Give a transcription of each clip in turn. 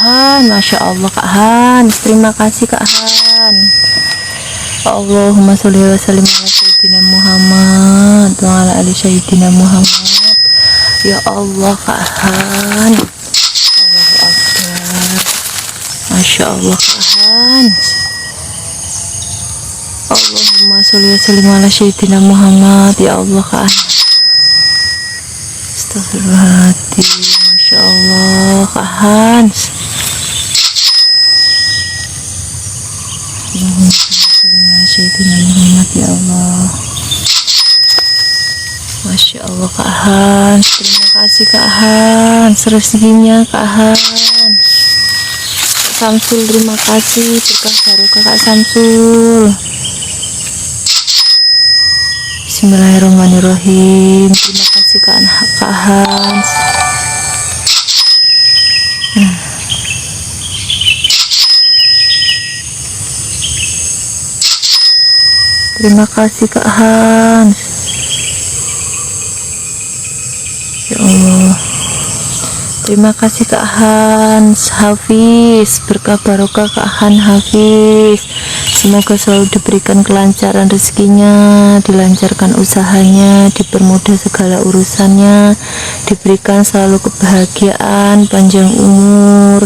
Han, Masya Allah Kak Han, terima kasih Kak Han. Allahumma sholli wa sallim ala sayyidina Muhammad wa ala ali sayyidina Muhammad. Ya Allah Kak Han, Allahu Akbar, Masya Allah Kak Han. Allahumma sholli wa sallim ala sayyidina Muhammad. Ya Allah Kak Han. Astagfirullahaladzim, Masya Allah Kak Hans. Sayyidina Muhammad. Ya Allah, Masya Allah Kak Hans. Terima kasih Kak Hans, rezekinya Kak Hans. Kak Samsul terima kasih, berkah barokah Kak Samsul. Bismillahirrahmanirrahim. Terima kasih Kak Hans. Terima kasih Kak Hans. Ya Allah, terima kasih Kak Hans. Hafiz, berkah barokah Kak Han Hafiz. Semoga selalu diberikan kelancaran rezekinya, dilancarkan usahanya, dipermudah segala urusannya, diberikan selalu kebahagiaan, panjang umur.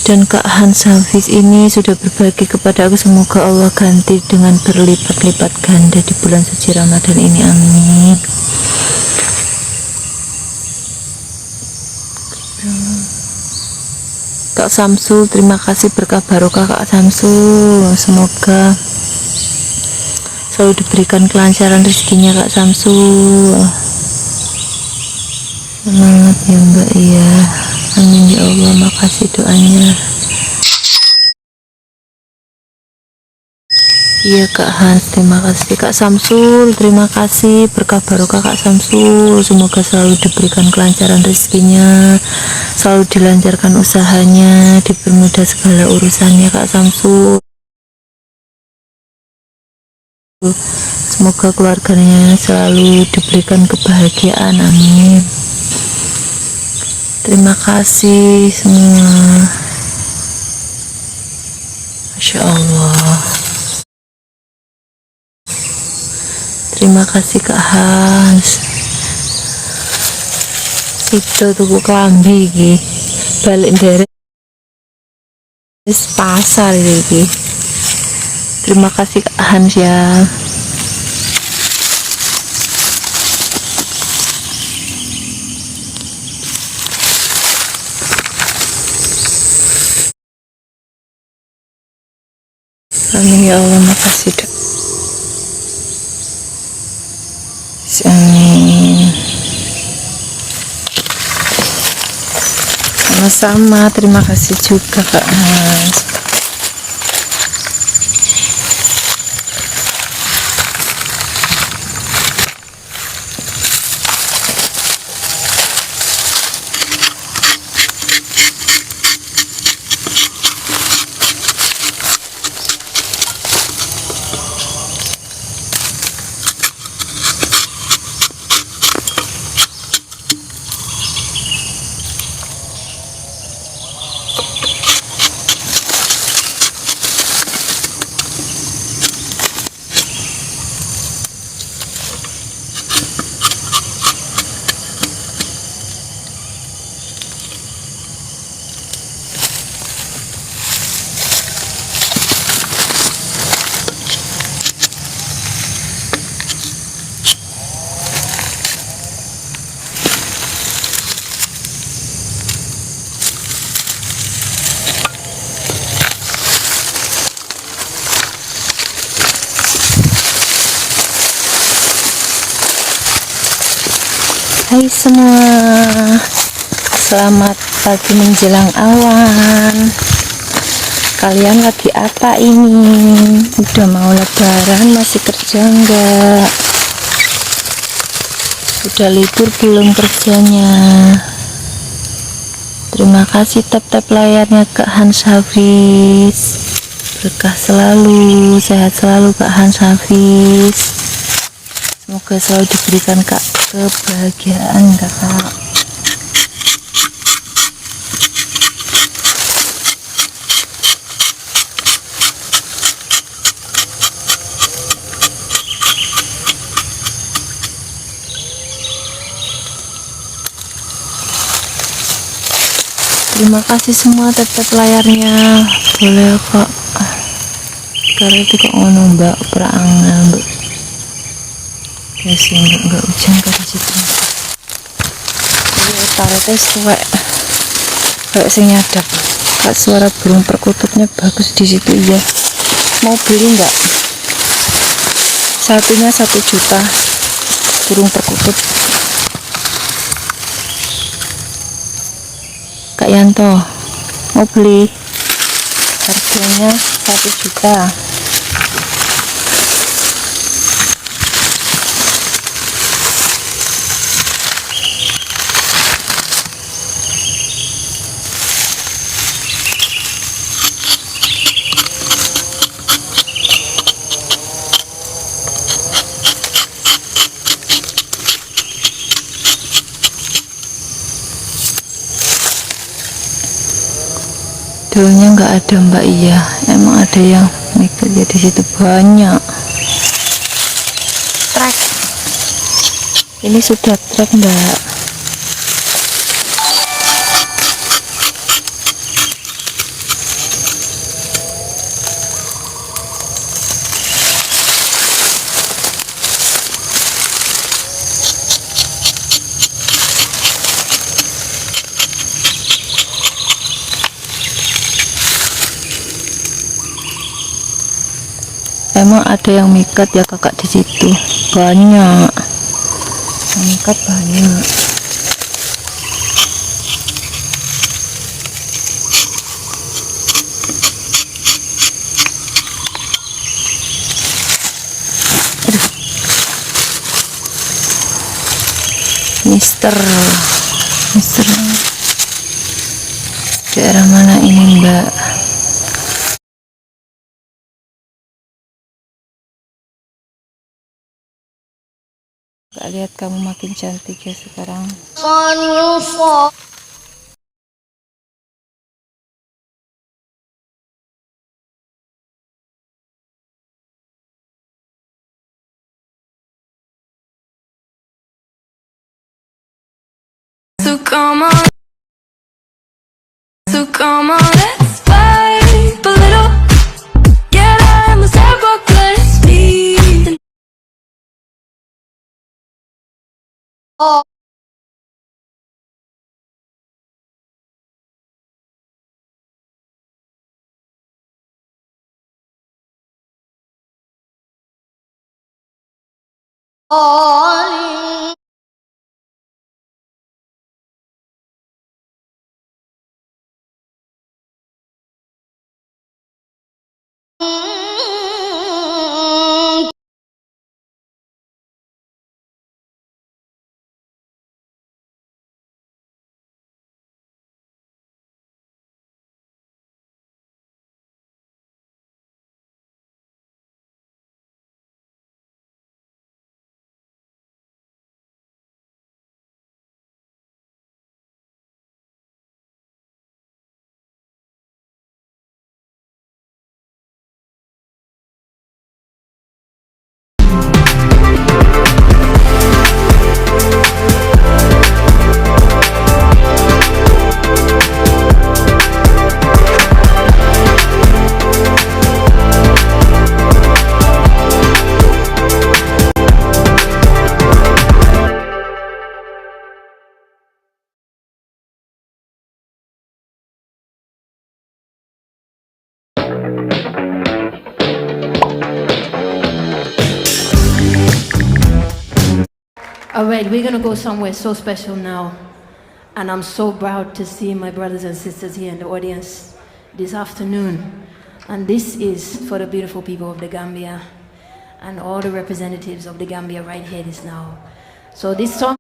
Dan Kak Hans Hafiz ini sudah berbagi kepada aku, semoga Allah ganti dengan berlipat-lipat ganda di bulan suci Ramadan ini, amin. Kak Samsul terima kasih, berkah barokah Kak Samsul. Semoga selalu diberikan kelancaran rezekinya Kak Samsul. Semangat ya Mbak, iya, amin ya Allah. Makasih doanya. Iya Kak Hans, terima kasih. Kak Samsul terima kasih, berkah barokah Kak Samsul. Semoga selalu diberikan kelancaran rezekinya, selalu dilancarkan usahanya, dipermudah segala urusannya Kak Samsul. Semoga keluarganya selalu diberikan kebahagiaan, amin. Terima kasih semua. Masya Allah. Terima kasih Kak Hans. Itu tuku kelambi iki. Balik dari pasar iki. Terima kasih Kak Hans ya. Amin ya Allah, makasih dok. Amin. Sama-sama, terima kasih juga Kak Hans. Hai semua, selamat pagi menjelang awan. Kalian lagi apa ini? Udah mau lebaran, masih kerja enggak? Udah libur belum kerjanya? Terima kasih tap-tap layarnya Kak Hans Hafiz. Berkah selalu, sehat selalu Kak Hans Hafiz. Semoga selalu diberikan Kak kebahagiaan Kakak. Terima kasih semua tetap layarnya boleh kok. Karena itu kok ngono mbak perangan mbak. Ya sih enggak hujan ke situ. Ini taruhnya suwek kayak sing nyadap. Kak suara burung perkututnya bagus di situ ya. Mau beli enggak? Satunya 1 juta burung perkutut. Kak Yanto mau beli, harganya 1 juta. Daunnya nggak ada mbak, iya emang ada yang mikir ya di situ banyak. Trek ini sudah trek mbak. Emang ada yang mikat ya kakak di situ, banyak yang mikat banyak. Aduh. Mister daerah mana ini mbak? Gak lihat kamu makin cantik ya sekarang. So come on, let's vibe a little. Get out and let's have a good speed. Oh. Oh. Alright, we're gonna go somewhere so special now. And I'm so proud to see my brothers and sisters here in the audience this afternoon. And this is for the beautiful people of the Gambia and all the representatives of the Gambia right here this now. So this song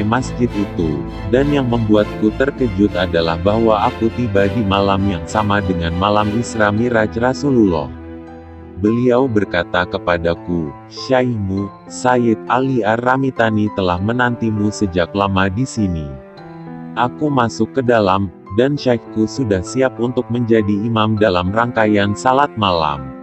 masjid itu, dan yang membuatku terkejut adalah bahwa aku tiba di malam yang sama dengan malam Isra Miraj Rasulullah. Beliau berkata kepadaku, "Syaihmu, Sayyid Ali Ar-Ramitani telah menantimu sejak lama di sini." Aku masuk ke dalam, dan syekhku sudah siap untuk menjadi imam dalam rangkaian salat malam.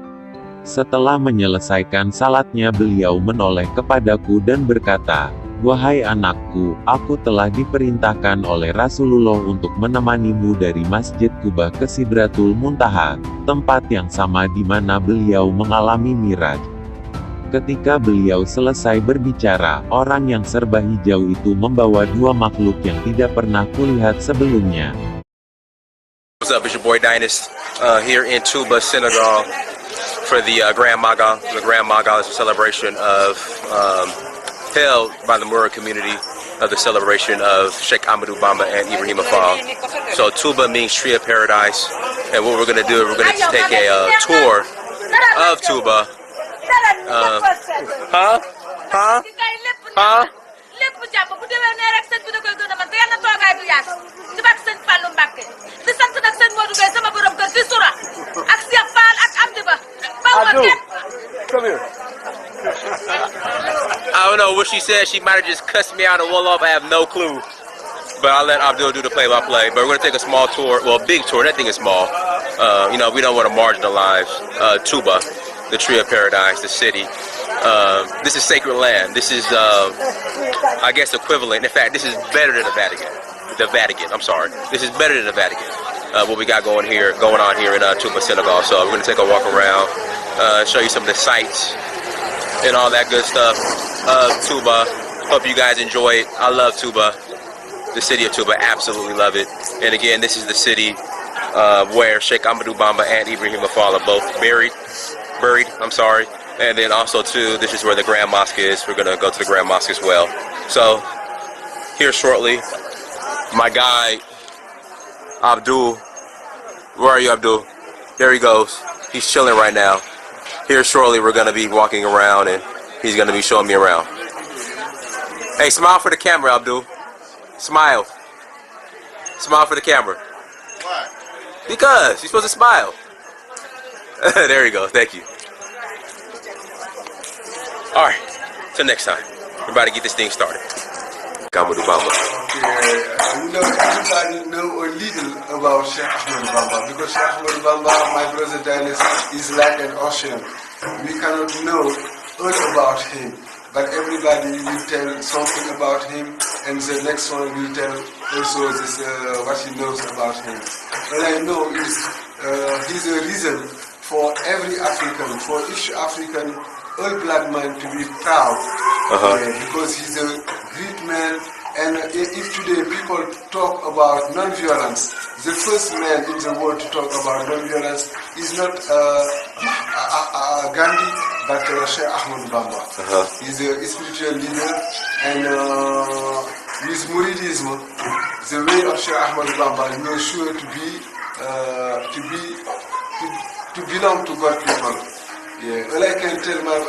Setelah menyelesaikan salatnya, beliau menoleh kepadaku dan berkata, "Wahai anakku, aku telah diperintahkan oleh Rasulullah untuk menemanimu dari Masjid Kubah ke Sidratul Muntaha, tempat yang sama di mana beliau mengalami Miraj." Ketika beliau selesai berbicara, orang yang serba hijau itu membawa dua makhluk yang tidak pernah kulihat sebelumnya. What's up? It's your boy Dynast here in Tuba, Senegal for the Grand Magal. The Grand Magal is a celebration of held by the Mura community of the celebration of Sheikh Ahmadou Bamba and Ibrahim Fall. So Tuba means tree of paradise, and what we're going to do, we're going to take a tour of Tuba. lépp jàpp bu déwénee rek sëñ bi da koy gën a mën te yàlla toogaay du yàgg ci bàkk sëñ Fallou Mbacké di sant nag sëñ Modou Gueye sama borom kër di sura ak Cheikh Fall ak Amdi Ba baw ma kenn. I don't know what she said. She might have just cussed me out and wall off. I have no clue. But I'll let Abdul do the play-by-play. But we're going to take a small tour. Well, a big tour. That thing is small. We don't want to marginalize Tuba, the Tree of Paradise, the city. This is sacred land. This is, I guess, equivalent. In fact, this is better than the Vatican. The Vatican, I'm sorry. This is better than the Vatican. What we got going on here in Tuba, Senegal. So we're going to take a walk around, show you some of the sights and all that good stuff of Tuba. Hope you guys enjoy it. I love Tuba. The city of Tuba, absolutely love it. And again, this is the city where Sheikh Ahmadou Bamba and Ibrahim Fall are both buried. And then also too, this is where the Grand Mosque is. We're gonna go to the Grand Mosque as well. So here shortly, my guy Abdul. Where are you, Abdul? There he goes. He's chilling right now. Here shortly, we're gonna be walking around, and he's gonna be showing me around. Hey, smile for the camera, Abdul. Smile. Smile for the camera. Why? Because you're supposed to smile. There you go. Thank you. All right. Till next time. We're about to get this thing started. Ahmadou Bamba. Everybody know a little about Sheikh Ahmadou Bamba, because Sheikh Ahmadou Bamba, my brother Dennis, is like an ocean. We cannot know all about him, but everybody will tell something about him, and the next one will tell also this, what he knows about him. All I know is he's a reason for every African, for each African, all black man to be proud, because he's a great man. And if today people talk about non-violence, the first man in the world to talk about non-violence is not Gandhi, but Sheikh Ahmadou Bamba. He's a spiritual leader, and with Muridism, the way of Sheikh Ahmadou Bamba, you are sure to belong to God people. Yeah, all I can tell my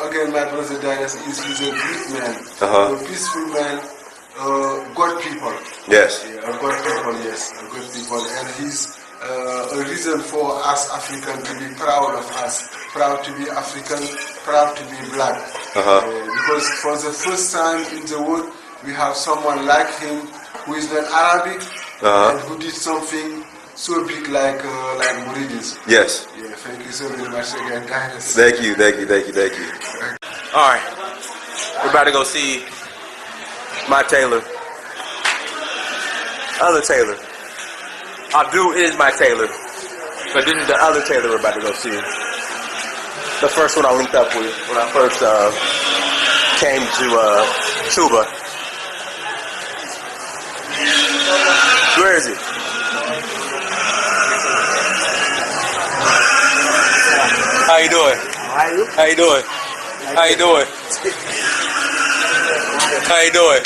brother Darius is he's a great man, a peaceful man. God people. Yes. Yeah, God people, yes. God people. And he's a reason for us Africans to be proud of us. Proud to be African, proud to be black. Because for the first time in the world, we have someone like him who is not Arabic and who did something so big like Muridism. Yes. Yeah, thank you so very much again, guys. Thank you. All right. We're about to go see my tailor. Other tailor. Abdul is my tailor. But this is the other tailor we're about to go see. The first one I linked up with when I first came to Tuba. Where is it? How you doing? How you doing? How you doing? How you doing?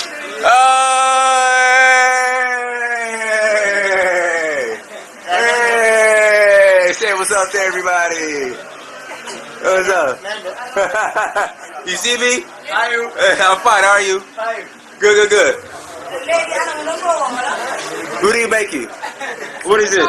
Hey! Say what's up to everybody. What's up? You see me? How are you? I'm fine. How are you? Good, good, good. Who do you make you? What is this?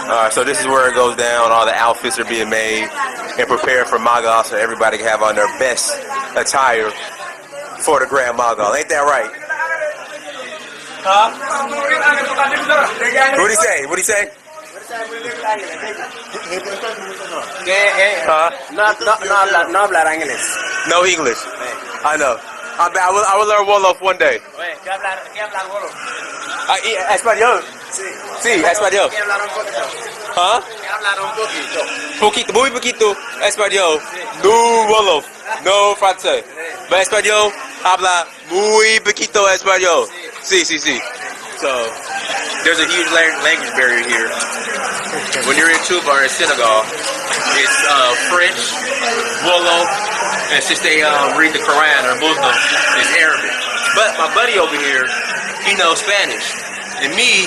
Alright, so this is where it goes down. All the outfits are being made and prepared for Magal, so everybody can have on their best attire for the Grand Magal. Ain't that right? Huh? What do you say? What do you say? Huh? No hablar inglés. No English. I know. I will learn Wolof one day. ¿Qué hablar Wolof? Español. Sí, español. ¿Qué hablar un poquito? Huh? ¿Qué hablar un poquito? Poquito, muy poquito español. No Wolof. No francés. Pero español habla muy poquito español. Sí, sí, sí. So, there's a huge language barrier here. When you're in Tuba or in Senegal, it's French, Wolof, and since they read the Quran or Muslim, it's Arabic. But my buddy over here, he knows Spanish. And me,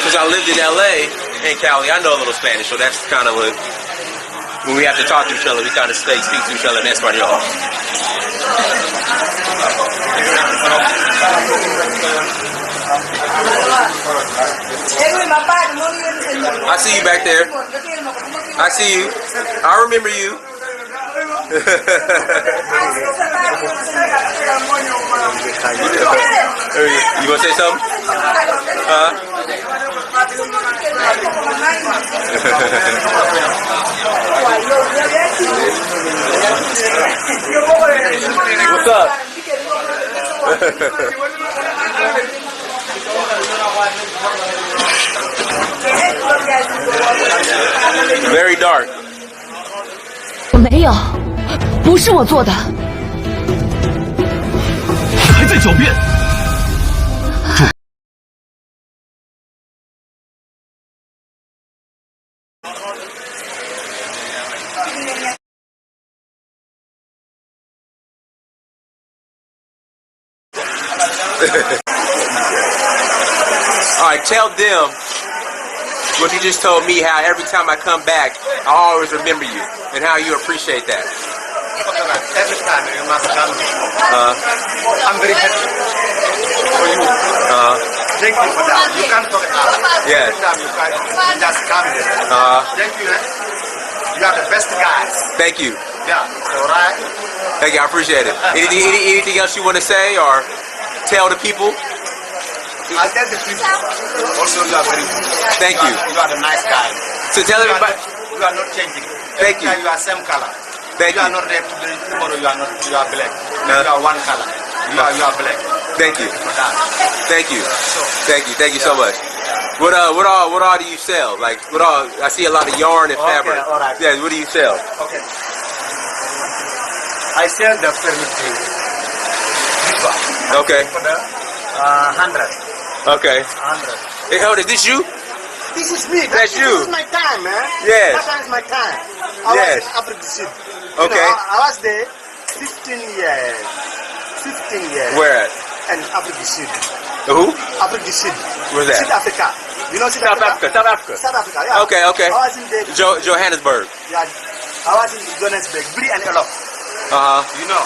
since I lived in LA and Cali, I know a little Spanish, so that's kind of what, when we have to talk to each other, we kind of speak to each other in Espanol. I see you back there. I see you. I remember you. You want to say something? What's up? Very dark. 我没有，不是我做的。还在狡辩！ Alright, tell them what you just told me, how every time I come back, I always remember you, and how you appreciate that. Every time you must come. I'm very happy for you. Thank you for that. You can't forget that. Yes. Every time you just come here. Thank you. You are the best guys. Thank you. Yeah. Alright. Thank you, I appreciate it. Anything else you want to say or tell the people? I tell the people. Also, you are very good. Thank you. You are the nice guy. So tell everybody. You are not changing. Thank you. You are same color. Thank You you. are not red today. Tomorrow you are not. You are black. You are one color. You are black. Thank you. For that. Thank you. Thank you so much. What all do you sell? Like what all? I see a lot of yarn and fabric. all right. Yeah, what do you sell? Okay. I sell the furniture. Okay. For the 100. Okay. 100. Hey, hold it. This you? This is me. That's you. This is my time, man. Yes. That time is my time. I Yes. was Africa Sud. Okay. I was there 15 years. 15 years. Where at? And Africa Sud. Who? Africa Sud. Where's that? South Africa. You know South Africa. South Africa. South Africa, yeah. Okay, okay. I was in the Johannesburg. yeah, I was in Johannesburg, Bri and Elof. You know.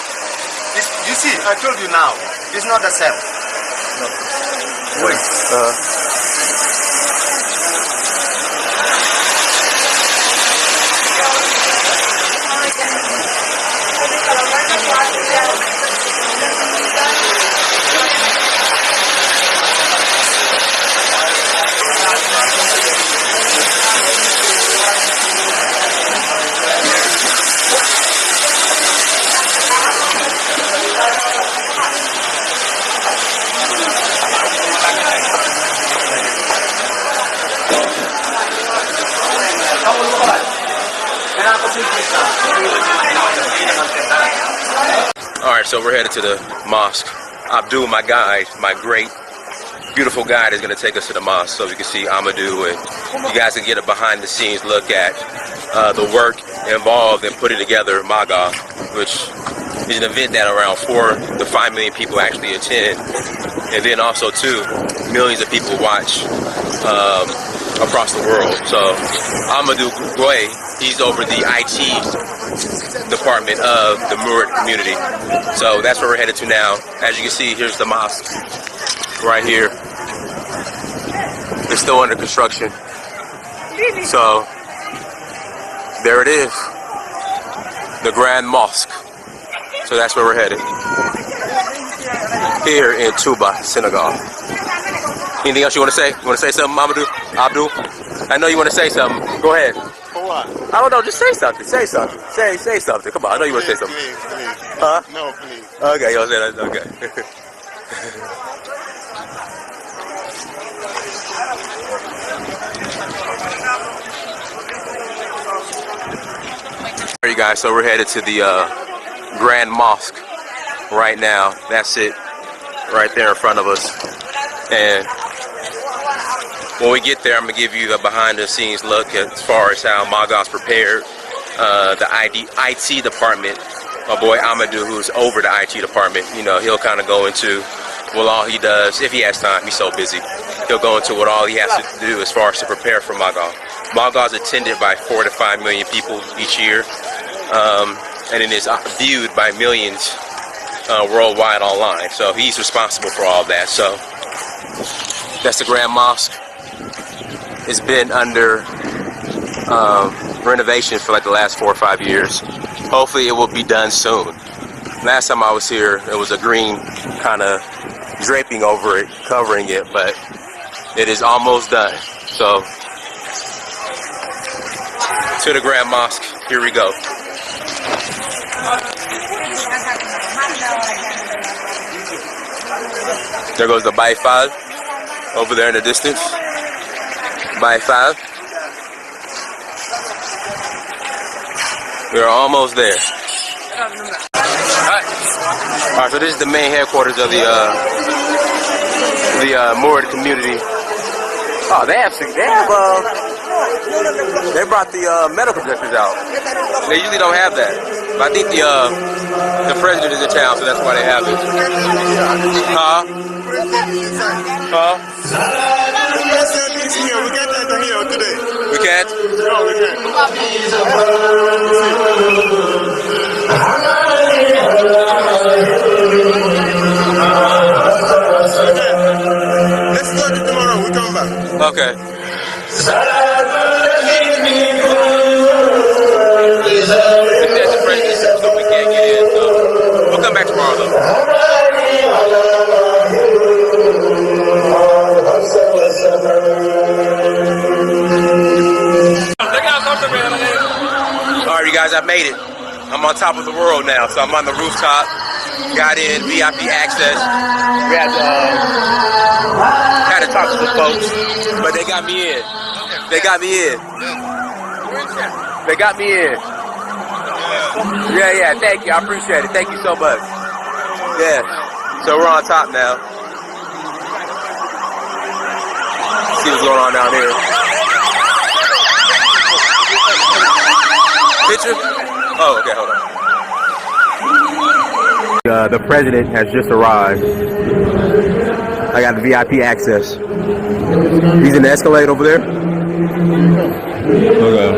You see, I told you now, it's not the same. No. Wait. All right, so we're headed to the mosque. Abdul, my guide, my great beautiful guide is going to take us to the mosque, so you can see Amadou, and you guys can get a behind-the-scenes look at the work involved in putting together Maga, which is an event that around 4 to 5 million people actually attend, and then also too millions of people watch across the world. So Amadou Goué, he's over the IT department of the Murid community. So that's where we're headed to now. As you can see, here's the mosque right here. It's still under construction. So there it is, the Grand Mosque. So that's where we're headed, here in Touba, Senegal. Anything else you want to say? You want to say something, Mamadou? Abdul? I know you want to say something. Go ahead. For what? I don't know. Just say something. Say something. Say something. Come on. I know you want to say something. Please. Huh? No, please. Okay. You'll say that. Okay. Alright, you guys. So we're headed to the Grand Mosque right now. That's it, right there in front of us. And when we get there, I'm gonna give you a behind-the-scenes look as far as how Maga's prepared. The IT department, my boy Amadou, who's over the IT department, you know, he'll kind of go into what all he does, if he has time. He's so busy. He'll go into what all he has to do as far as to prepare for Maga. Maga is attended by 4 to 5 million people each year, and it is viewed by millions worldwide online. So he's responsible for all that. So that's the Grand Mosque. It's been under renovation for like the last 4 or 5 years. Hopefully it will be done soon. Last time I was here, it was a green kind of draping over it, covering it, but it is almost done. So to the Grand Mosque, here we go. There goes the Baifal over there in the distance. Baifal. We're almost there. Alright, so this is the main headquarters of the Murid community. Oh, they brought the medical detectors out. They usually don't have that. But I think the president is in town, so that's why they have it. Huh? Huh? The president is here. We can't enter here today. We can't? No, we can't. Let's go to tomorrow. We come back. Okay. That's the president, so we can't get in. So we'll come back tomorrow, though. Alright, you guys, I made it. I'm on top of the world now, so I'm on the rooftop. Got in VIP access. We had to talk to the folks, but they got me in. They got me in. They got me in. Yeah, thank you. I appreciate it. Thank you so much. Yeah. So we're on top now. See what's going on down here. Picture? Oh, okay, hold on. The president has just arrived. I got the VIP access. He's in the Escalade over there. Okay.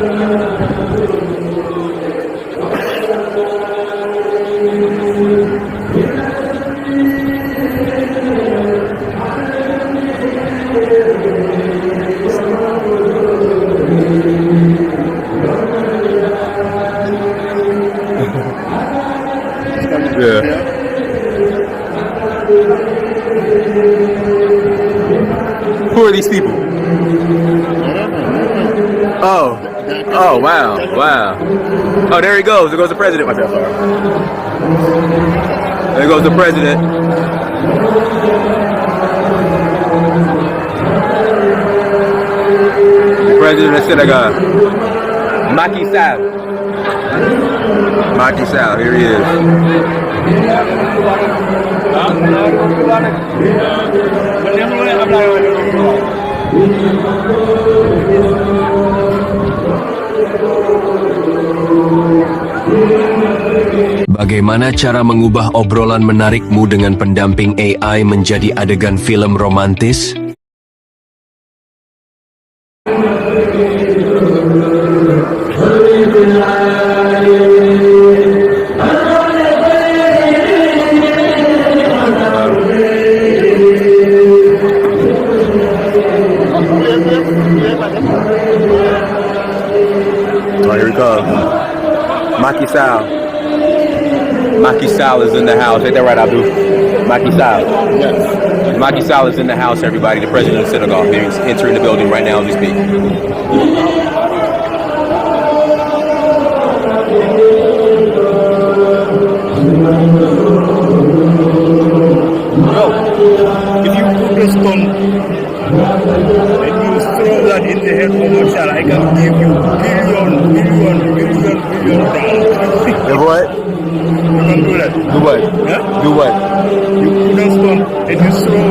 Yeah. Who are these people? Oh, wow. Oh, there he goes. There goes the president. There goes the president. The president of Senegal. Macky Sall. Macky Sall, here he is. Bagaimana cara mengubah obrolan menarikmu dengan pendamping AI menjadi adegan film romantis? Oh, here we come. Macky Sall. Macky Sall is in the house. Ain't that right, Abdul? Macky Sall. Yes. Macky Sall is in the house, everybody. The president of Senegal. He's entering the building right now as we speak. Bro, if you put the stone and you throw that in the head of Marshall, I can give you billion dollars. The what? You can do that. Do what? Yeah? Do what? You put a stone and you throw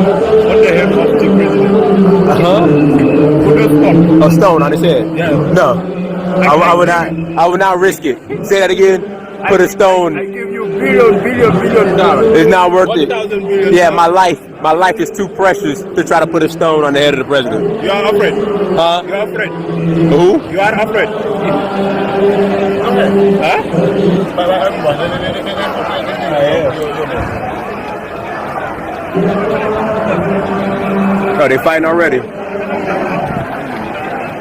on the head of the president. Put a stone. A stone on his head? Yeah. No. I would not risk it. Say that again. Put a stone. I give you billion dollars. It's not worth it. 1,000 billion Yeah, dollars. my life is too precious to try to put a stone on the head of the president. You are afraid. Huh? You are afraid. Who? You are afraid. Oh, they fighting already.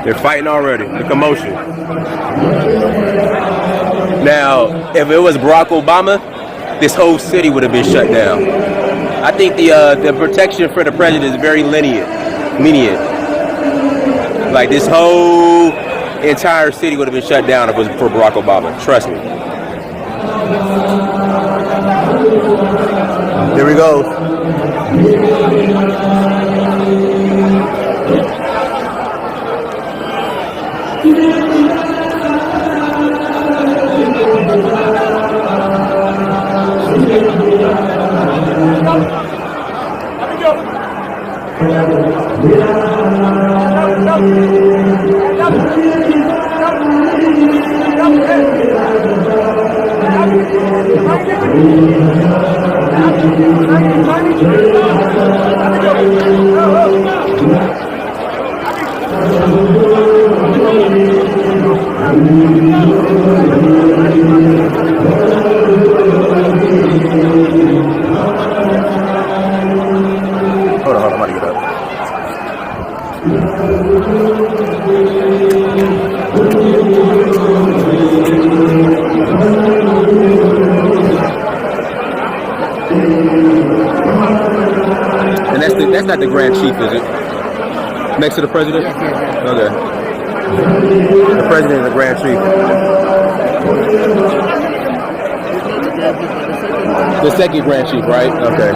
They're fighting already. The commotion. Now, if it was Barack Obama, this whole city would have been shut down. I think the protection for the president is very lenient. Like this whole entire city would have been shut down if it was for Barack Obama. Trust me. Here we go. Hold on, I'm about to get up. And that's not the Grand Chief, is it? Next to the president? Okay. The president is the Grand Chief. The second Grand Chief, right? Okay.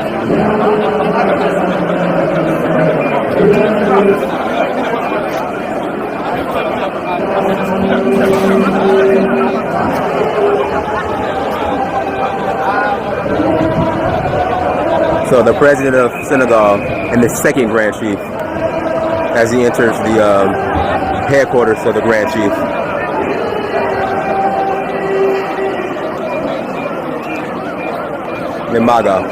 So the president of Senegal and the second Grand Chief as he enters the headquarters of the Grand Chief. Mimaga.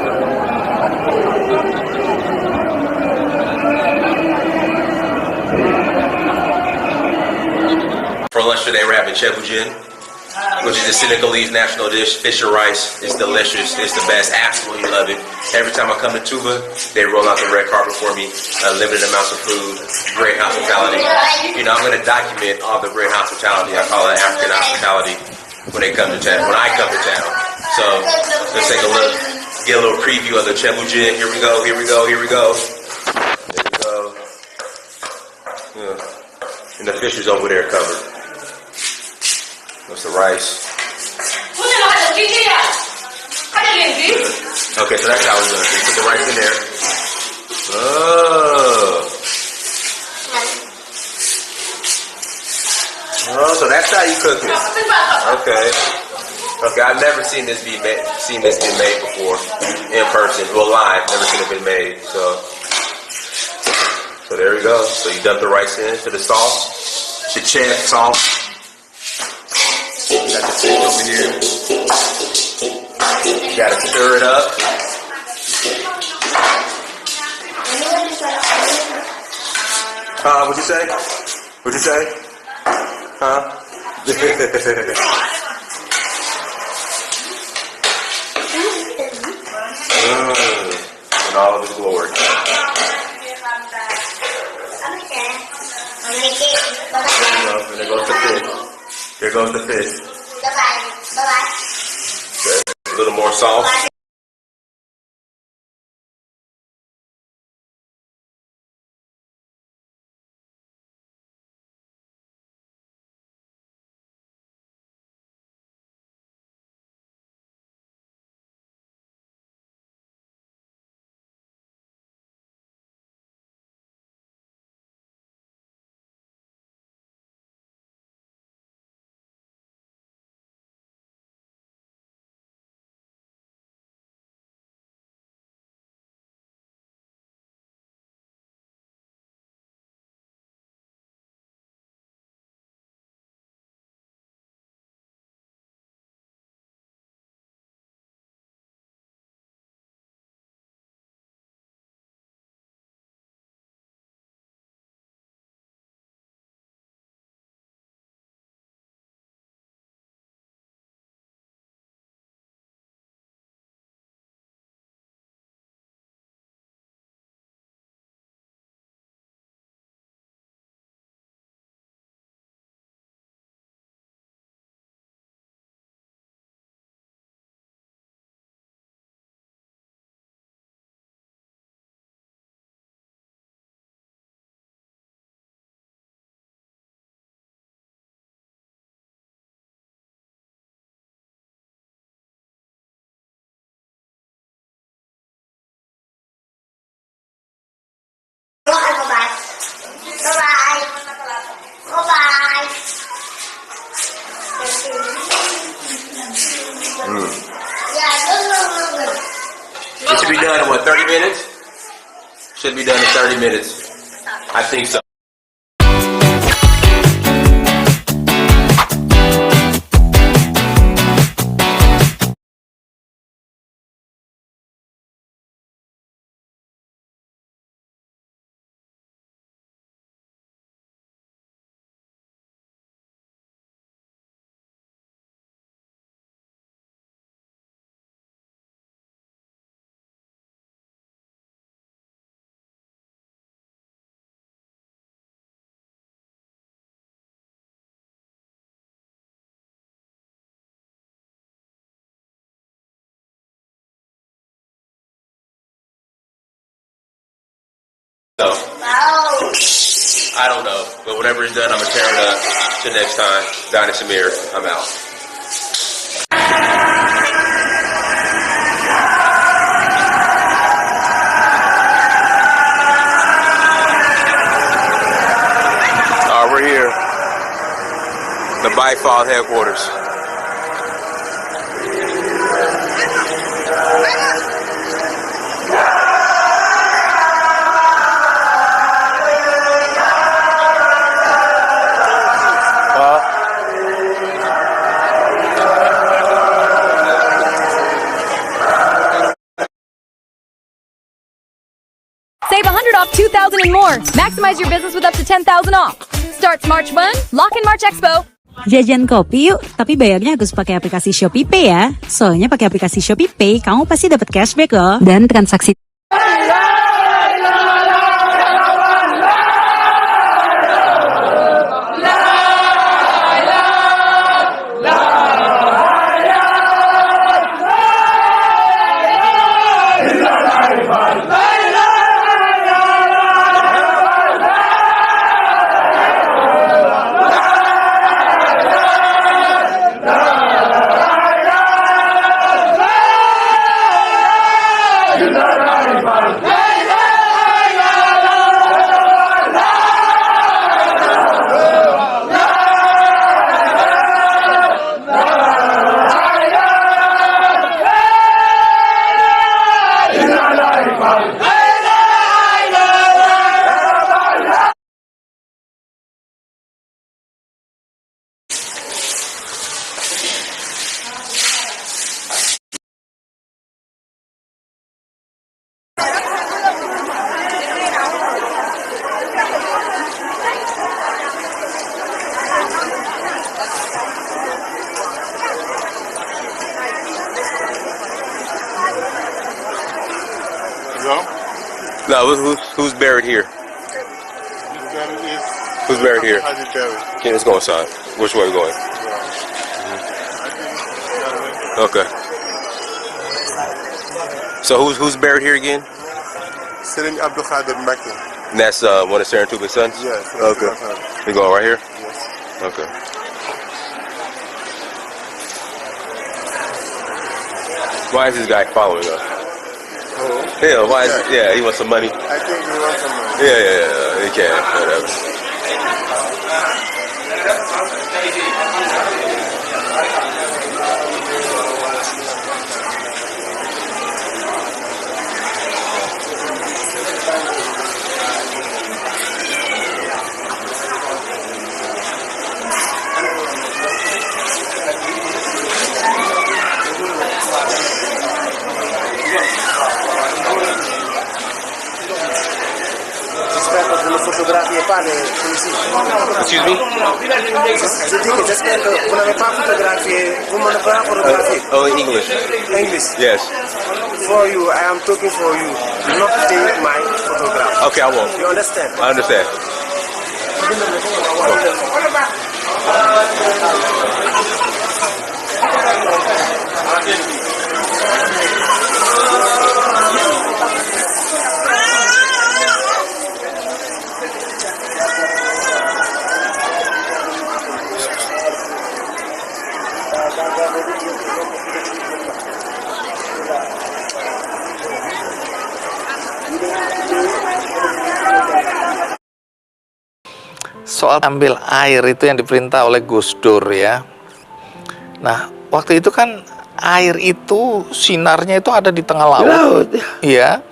For lunch today, we're having chebujin, which is the Senegalese national dish. Fish or rice. It's delicious. It's the best. Absolutely love it. Every time I come to Tuba, they roll out the red carpet for me. Limited amounts of food. Great hospitality. You know, I'm going to document all the great hospitality. I call it African hospitality when they come to town. When I come to town. So let's take a look. Get a little preview of the chebujin. Here we go. Here we go. Here we go. There we go. Yeah. And the fish is over there covered. What's the rice? Okay, so that's how we're doing it. Put the rice in there. Oh, so that's how you cook it. Okay. Okay, I've never seen this be made. Before in person. Well, live, never seen it been made. So there we go. So you dump the rice into the sauce, the chef sauce. Got the fish over here. Gotta stir it up. What'd you say? What'd you say? Huh? In all of its glory. And there goes the fish. There goes the fish. Okay. A little more salt. It should be done in what, 30 minutes? Should be done in 30 minutes. I think so. So, I don't know, but whatever is done, I'm gonna tear it up. Till next time, Donnie Samir, I'm out. We're here, the Byfall headquarters. Save 100 off 2,000 and more. Maximize your business with up to 10,000 off. Starts March 1, Lock in March Expo. Jajan kopi yuk, tapi bayarnya harus pakai aplikasi Shopee Pay ya. Soalnya pakai aplikasi Shopee Pay, kamu pasti dapat cashback loh. Dan transaksi Hey! No, who's buried here? Who's buried here? Okay, let's go inside. Which way are we going? Okay. So who's buried here again? Serigne Abdou Khader Mbacké. And that's one of Seren Tuba's sons? Yes. Okay. We going right here? Yes. Okay. Why is this guy following us? Oh. Yeah, why is he wants some money? I think he wants some money. Yeah, he can, whatever. Fotografi e padre, Excuse me? je dis que j'espère que vous n'avez pas photographié, vous ne m'avez pas photographié. Oh, in English. English. Yes. For you, I am talking for you. Do not take my photograph. Okay, I won't. You understand? I understand. Soal ambil air itu yang diperintah oleh Gus Dur ya. Nah, waktu itu kan air itu sinarnya itu ada di tengah laut. Iya.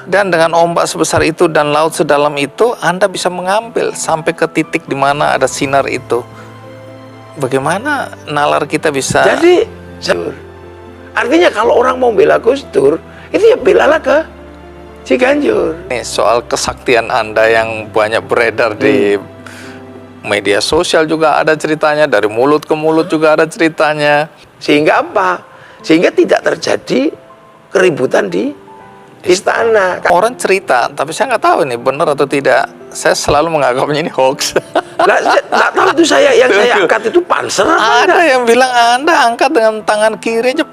Dan dengan ombak sebesar itu dan laut sedalam itu, Anda bisa mengambil sampai ke titik di mana ada sinar itu. Bagaimana nalar kita bisa? Jadi, artinya kalau orang mau bela Gus Dur, itu ya belalah ke Ciganjur. Nih, soal kesaktian Anda yang banyak beredar di media sosial juga ada ceritanya, dari mulut ke mulut juga ada ceritanya. Sehingga apa? Sehingga tidak terjadi keributan di istana. Orang cerita, tapi saya nggak tahu ini benar atau tidak. Saya selalu menganggapnya ini hoax. Nggak tahu itu yang saya angkat itu panser. Ada yang bilang Anda angkat dengan tangan kiri aja.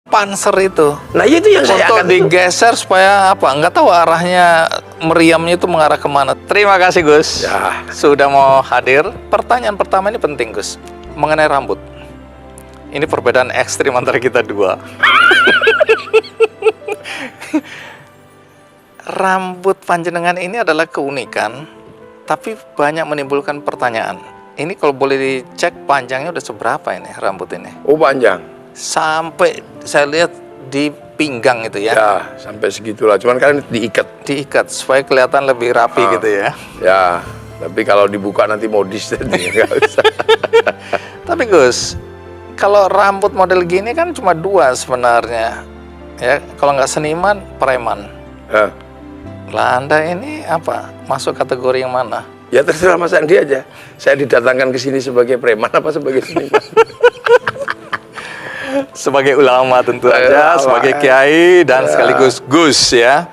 Panser itu. Nah itu yang saya untuk digeser supaya apa? Nggak tahu arahnya meriamnya itu mengarah kemana. Terima kasih Gus. Ya. Sudah mau hadir. Pertanyaan pertama ini penting Gus. Mengenai rambut. Ini perbedaan ekstrim antara kita dua. Rambut panjenengan ini adalah keunikan, tapi banyak menimbulkan pertanyaan. Ini kalau boleh dicek panjangnya udah seberapa ini rambut ini? Oh panjang. Sampai saya lihat di pinggang itu ya. Ya, sampai segitulah. Cuman kan diikat. Diikat supaya kelihatan lebih rapi gitu ya. Ya, tapi kalau dibuka nanti modis jadi nggak usah. Tapi Gus, kalau rambut model gini kan cuma dua sebenarnya. Ya, kalau nggak seniman, preman. Lah Anda ini apa? Masuk kategori yang mana? Ya terserah Mas Andi aja. Saya didatangkan ke sini sebagai preman apa sebagai seniman? Sebagai ulama tentu aja, sebagai kiai dan sekaligus Gus ya.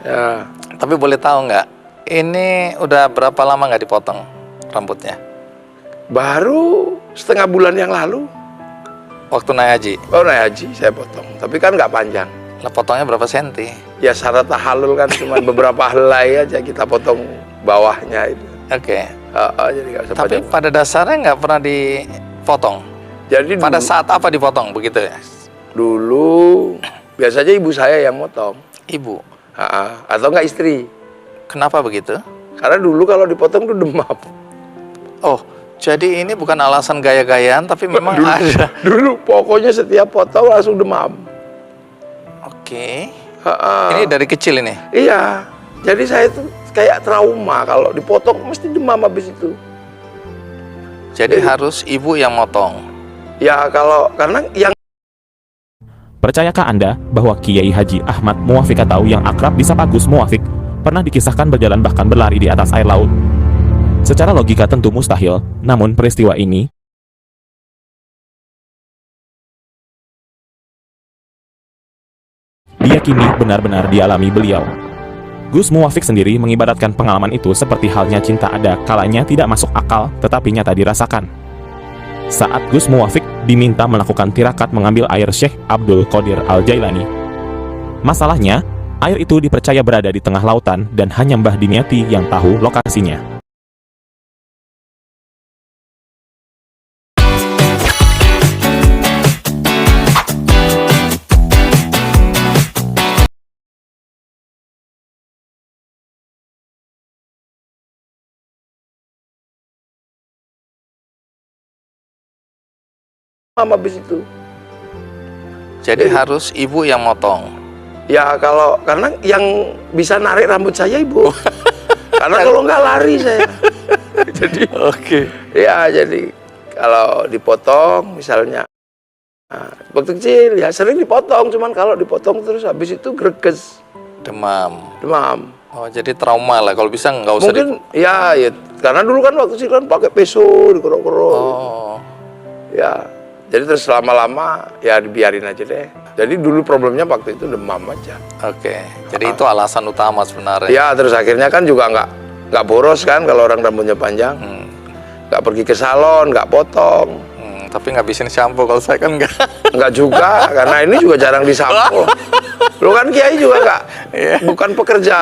Tapi boleh tahu nggak, ini udah berapa lama nggak dipotong rambutnya? Baru setengah bulan yang lalu. Waktu naik haji? Oh naik haji saya potong, tapi kan nggak panjang. Lah potongnya berapa senti? Ya syarat tahalul kan cuma beberapa helai aja kita potong bawahnya itu. Oke. Jadi nggak usah tapi panjang. pada dasarnya nggak pernah dipotong? Jadi pada dulu, saat apa dipotong begitu ya? Dulu biasanya ibu saya yang motong. Ibu? Atau enggak istri. Kenapa begitu? Karena dulu kalau dipotong tuh demam. Oh, Jadi ini bukan alasan gaya-gayaan, tapi memang dulu, ada. Dulu pokoknya setiap potong langsung demam. Oke. Ini dari kecil ini? Iya. Jadi saya tuh kayak trauma kalau dipotong mesti demam habis itu. Jadi harus ibu yang motong? Ya karena yang... Percayakah Anda bahwa Kiai Haji Ahmad Muwafiq atau yang akrab disapa Gus Muwafiq pernah dikisahkan berjalan bahkan berlari di atas air laut? Secara logika tentu mustahil, namun peristiwa ini diyakini benar-benar dialami beliau. Gus Muwafiq sendiri mengibaratkan pengalaman itu seperti halnya cinta ada kalanya tidak masuk akal tetapi nyata dirasakan. Saat Gus Muwafiq diminta melakukan tirakat mengambil air Syekh Abdul Qadir Al-Jailani. Masalahnya, air itu dipercaya berada di tengah lautan dan hanya Mbah Dimyati yang tahu lokasinya. habis itu. Jadi harus ibu yang motong? Ya karena yang bisa narik rambut saya ibu. Karena kalau nggak lari saya. Jadi ya jadi kalau dipotong misalnya waktu kecil ya sering dipotong, cuman kalau dipotong terus habis itu greges, demam. Oh, jadi trauma lah, kalau bisa nggak usah. Mungkin ya karena dulu kan waktu kecil kan pakai peso dikerok-kerok. Ya, jadi terus lama-lama ya dibiarin aja deh. Jadi dulu problemnya waktu itu demam aja. Jadi itu alasan utama sebenarnya. Ya, terus akhirnya kan juga nggak boros kan kalau orang rambutnya panjang. Nggak pergi ke salon, nggak potong. Tapi ngabisin shampoo, kalau saya kan nggak juga, karena ini juga jarang disampo. Lo kan Kiai juga bukan pekerja.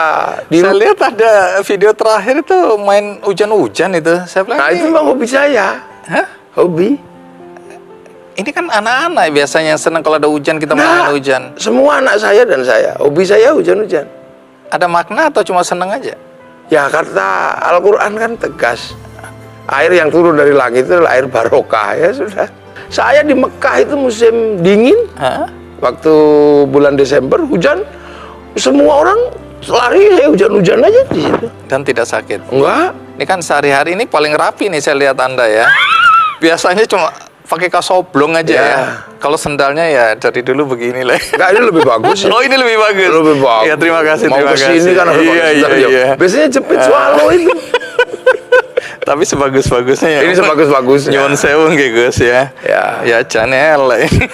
Saya lihat ada video terakhir itu main hujan-hujan itu. Saya bilang, nah itu memang hobi saya. Hobi. Ini kan anak-anak biasanya yang senang kalau ada hujan, kita main hujan. Semua anak saya dan saya, hobi saya hujan-hujan. Ada makna atau cuma senang aja? Ya kata Al-Quran kan tegas. Air yang turun dari langit itu adalah air barokah, ya sudah. Saya di Mekah itu musim dingin, waktu bulan Desember hujan, semua orang lari, saya hujan-hujan aja di situ. Dan tidak sakit? Enggak. Ini kan sehari-hari ini paling rapi nih saya lihat Anda ya. Biasanya cuma pakai kaos oblong aja ya. Kalau sendalnya ya dari dulu begini lah. Enggak, ini lebih bagus. Oh, ini lebih bagus. Lebih bagus. Ya, terima kasih. Mau kesini kan harus pakai sendal. Biasanya jepit swallow itu. Tapi sebagus-bagusnya ya. Ini sebagus-bagusnya. Nyuwun sewu nggih Gus ya. Ya channel lah ini.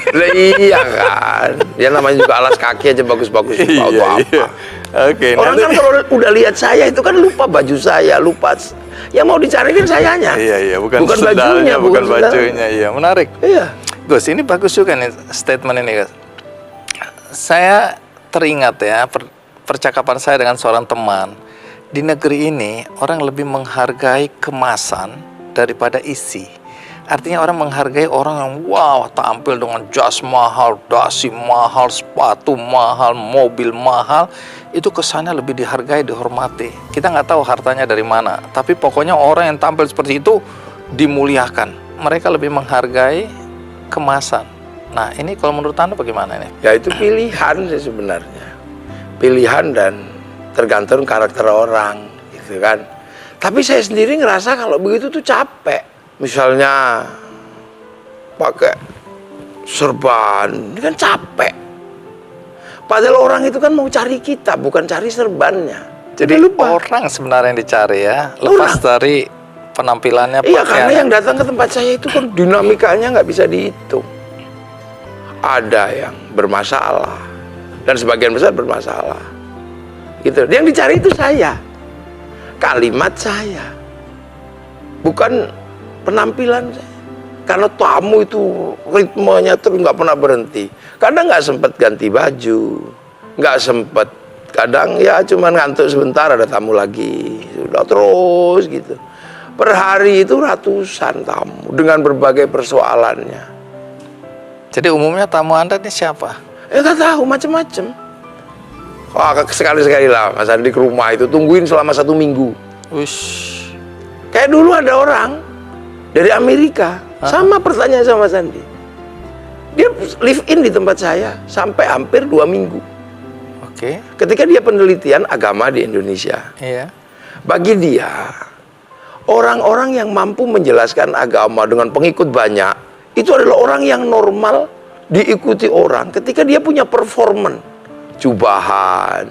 Iya kan. Ya namanya juga alas kaki aja bagus-bagus. Iya. Oke. Orang kan kalau udah lihat saya itu kan lupa baju saya, lupa. Yang mau dicari kan sayanya. Iya, bukan bajunya, bukan bajunya. Iya, menarik. Iya. Gus, ini bagus juga nih statement ini, Gus. Saya teringat ya percakapan saya dengan seorang teman. Di negeri ini orang lebih menghargai kemasan daripada isi. Artinya orang menghargai orang yang wow tampil dengan jas mahal, dasi mahal, sepatu mahal, mobil mahal. Itu kesannya lebih dihargai, dihormati. Kita nggak tahu hartanya dari mana, tapi pokoknya orang yang tampil seperti itu dimuliakan. Mereka lebih menghargai kemasan. Nah ini kalau menurut Anda bagaimana ini? Ya itu pilihan sih sebenarnya. Pilihan dan tergantung karakter orang gitu kan. Tapi saya sendiri ngerasa kalau begitu tuh capek. Misalnya pakai serban, ini kan capek. Padahal orang itu kan mau cari kita, bukan cari serbannya. Jadi orang sebenarnya yang dicari ya, lepas dari penampilannya. Iya, karena yang datang ke tempat saya itu kan dinamikanya nggak bisa dihitung. Ada yang bermasalah dan sebagian besar bermasalah. Gitu. Yang dicari itu saya, kalimat saya, bukan penampilan saya. Karena tamu itu ritmenya terus nggak pernah berhenti. Kadang nggak sempat ganti baju, nggak sempat. Kadang ya cuman ngantuk sebentar ada tamu lagi, sudah terus gitu. Per hari itu ratusan tamu dengan berbagai persoalannya. Jadi umumnya tamu Anda ini siapa? Nggak tahu, macam-macam. Wah, sekali-sekali lah Mas Andi ke rumah itu tungguin selama 1 minggu. Ush. Kayak dulu ada orang dari Amerika. Sama pertanyaan sama Sandi. Dia live in di tempat saya sampai hampir 2 minggu. Oke. Ketika dia penelitian agama di Indonesia. Iya. Bagi dia, orang-orang yang mampu menjelaskan agama dengan pengikut banyak, itu adalah orang yang normal diikuti orang ketika dia punya performan, jubahan.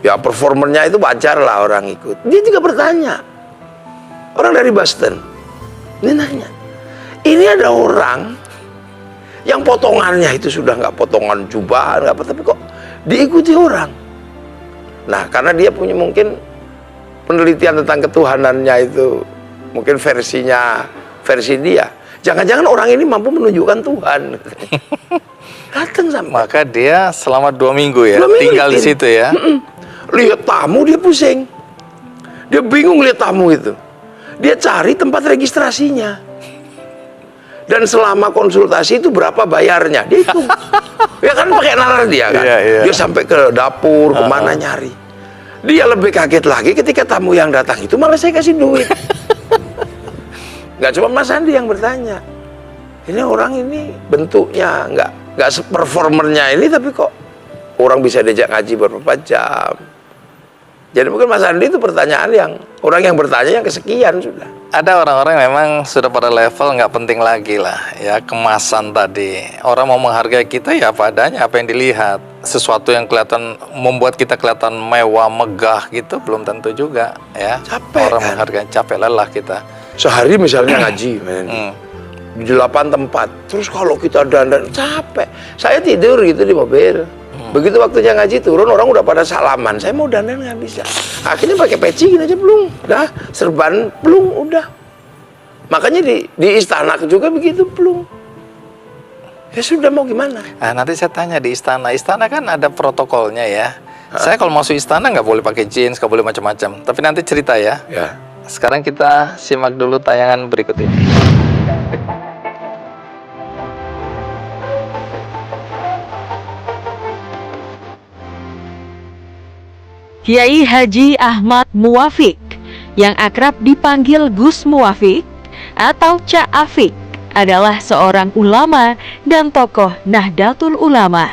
Ya performernya itu wajar lah orang ikut. Dia juga bertanya. Orang dari Boston. Ini nanya. Ini ada orang yang potongannya itu sudah nggak potongan jubahan, nggak apa, tapi kok diikuti orang. Nah, karena dia punya mungkin penelitian tentang ketuhanannya itu, mungkin versi dia. Jangan-jangan orang ini mampu menunjukkan Tuhan. Datang sampai. Maka dia selama 2 minggu ya, 2 minggu tinggal di situ ya. Lihat tamu dia pusing. Dia bingung lihat tamu itu. Dia cari tempat registrasinya. Dan selama konsultasi itu berapa bayarnya? Dia hitung. Ya kan pakai nalar dia kan. Dia sampai ke dapur, kemana nyari. Dia lebih kaget lagi ketika tamu yang datang itu malah saya kasih duit. Nggak cuma Mas Andi yang bertanya. Ini orang ini bentuknya nggak performernya ini, tapi kok orang bisa diajak ngaji beberapa jam. Jadi mungkin Mas Andi itu pertanyaan yang orang yang bertanya yang kesekian sudah. Ada orang-orang memang sudah pada level nggak penting lagi lah ya, kemasan tadi. Orang mau menghargai kita ya apa adanya, apa yang dilihat. Sesuatu yang kelihatan membuat kita kelihatan mewah, megah gitu belum tentu juga ya. Capek orang kan? menghargai, capek lelah kita. Sehari misalnya ngaji di 8 tempat. Terus kalau kita dandan capek. Saya tidur gitu di mobil. Begitu waktunya ngaji turun, orang udah pada salaman. Saya mau dandan nggak bisa. Akhirnya pakai peci gini aja belum. Dah serban belum udah. Makanya di istana juga begitu belum. Ya sudah mau gimana? Nah, nanti saya tanya di istana. Istana kan ada protokolnya ya. Saya kalau masuk istana nggak boleh pakai jeans, nggak boleh macam-macam. Tapi nanti cerita ya. Sekarang kita simak dulu tayangan berikut ini. Kiai Haji Ahmad Muwafiq yang akrab dipanggil Gus Muwafiq atau Cak Afik adalah seorang ulama dan tokoh Nahdlatul Ulama.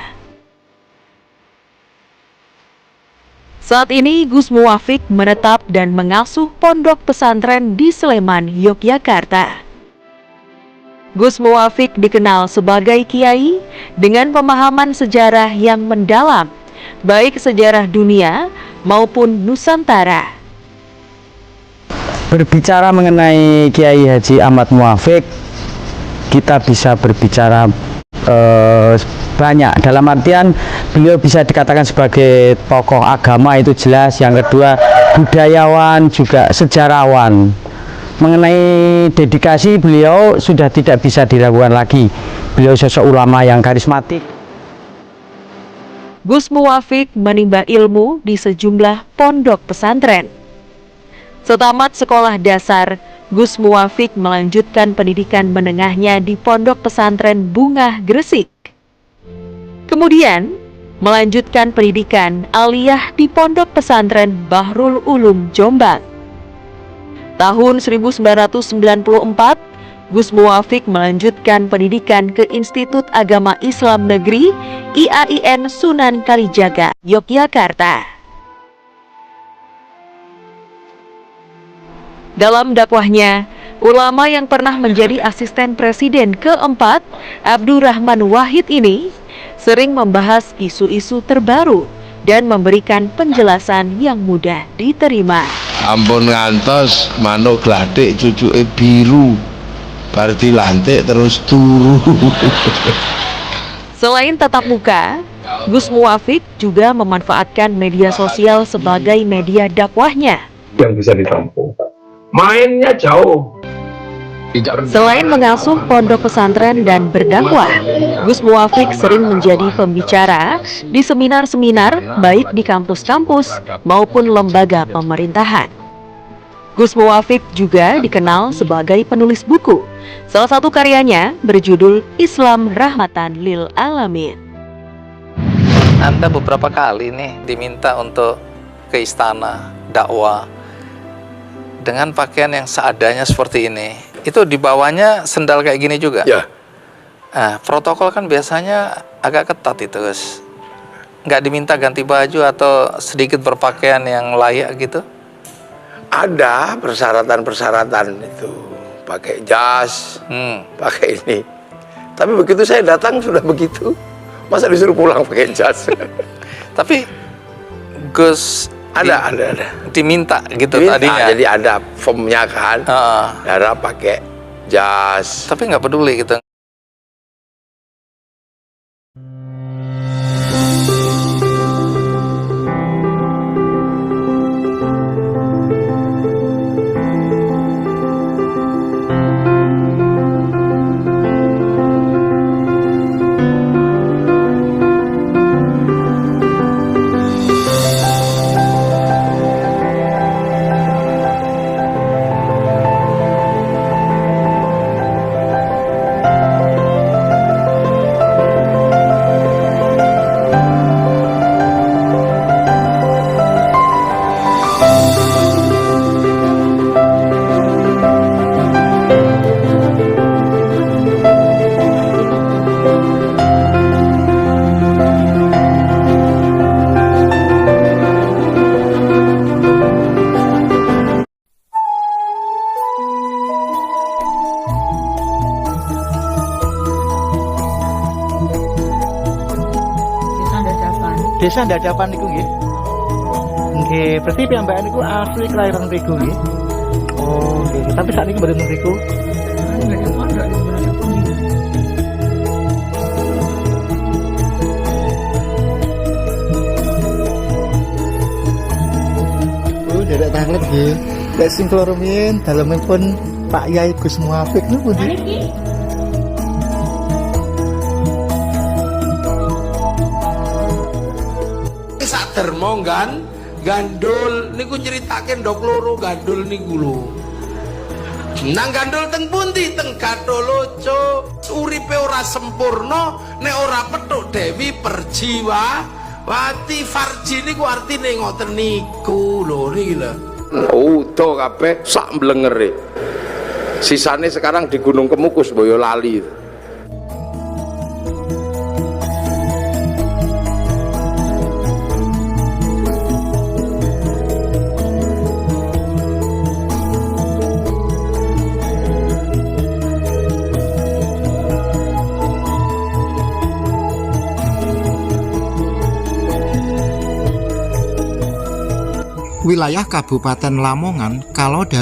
Saat ini Gus Muwafiq menetap dan mengasuh pondok pesantren di Sleman, Yogyakarta. Gus Muwafiq dikenal sebagai kiai dengan pemahaman sejarah yang mendalam, baik sejarah dunia maupun Nusantara. Berbicara mengenai Kiai Haji Ahmad Muwafiq, kita bisa berbicara banyak. Dalam artian beliau bisa dikatakan sebagai tokoh agama, itu jelas. Yang kedua, budayawan, juga sejarawan. Mengenai dedikasi beliau sudah tidak bisa diragukan lagi. Beliau sosok ulama yang karismatik. Gus Muwafiq menimba ilmu di sejumlah pondok pesantren. Setamat sekolah dasar, Gus Muwafiq melanjutkan pendidikan menengahnya di Pondok Pesantren Bungah Gresik. Kemudian, melanjutkan pendidikan aliyah di Pondok Pesantren Bahrul Ulum Jombang. Tahun 1994, Gus Muwafiq melanjutkan pendidikan ke Institut Agama Islam Negeri IAIN Sunan Kalijaga, Yogyakarta. Dalam dakwahnya, ulama yang pernah menjadi asisten presiden keempat, Abdurrahman Wahid ini, sering membahas isu-isu terbaru dan memberikan penjelasan yang mudah diterima. Ampun ngantos manuk gladik cucuke biru, bar dilantik terus turu. Selain tatap muka, Gus Muwafiq juga memanfaatkan media sosial sebagai media dakwahnya. Yang bisa ditempuh. Mainnya jauh. Selain mengasuh pondok pesantren dan berdakwah, Gus Muwafiq sering menjadi pembicara di seminar-seminar baik di kampus-kampus maupun lembaga pemerintahan. Gus Muwafiq juga dikenal sebagai penulis buku. Salah satu karyanya berjudul Islam Rahmatan Lil Alamin. Anda beberapa kali nih diminta untuk ke istana dakwah dengan pakaian yang seadanya seperti ini. Itu di bawahnya sendal kayak gini juga? Ya. Nah, protokol kan biasanya agak ketat itu, Gus. Nggak diminta ganti baju atau sedikit berpakaian yang layak gitu? Ada persyaratan-persyaratan itu. Pakai jas, pakai ini. Tapi begitu saya datang sudah begitu. Masa disuruh pulang pakai jas? Tapi Gus ada. Diminta gitu Diminta, tadinya. jadi ada formnya kan. Darah pakai jas. Tapi nggak peduli gitu. Desa Dadapan niku nggih. Nggih, berarti piyambakan niku asli kelahiran mriku nggih. Oh, nggih. Tapi saat ini mboten mriku. Oh, derek tanglet nggih. Lek sing kula rumiyin dalemipun Pak Yai Gus Muafik niku pundi? Dermo kan gandul niku nyritake ndok loro gandul niku lho. Nang gandul teng pundi? Teng Gatholoco. Uripe ora sempurna nek ora petuk Dewi Perjiwati. Farji niku artine ngoten niku lho niki lho. Udo kabeh sak mblengere. Sisane sekarang di Gunung Kemukus Boyolali. Wilayah Kabupaten Lamongan kalau dari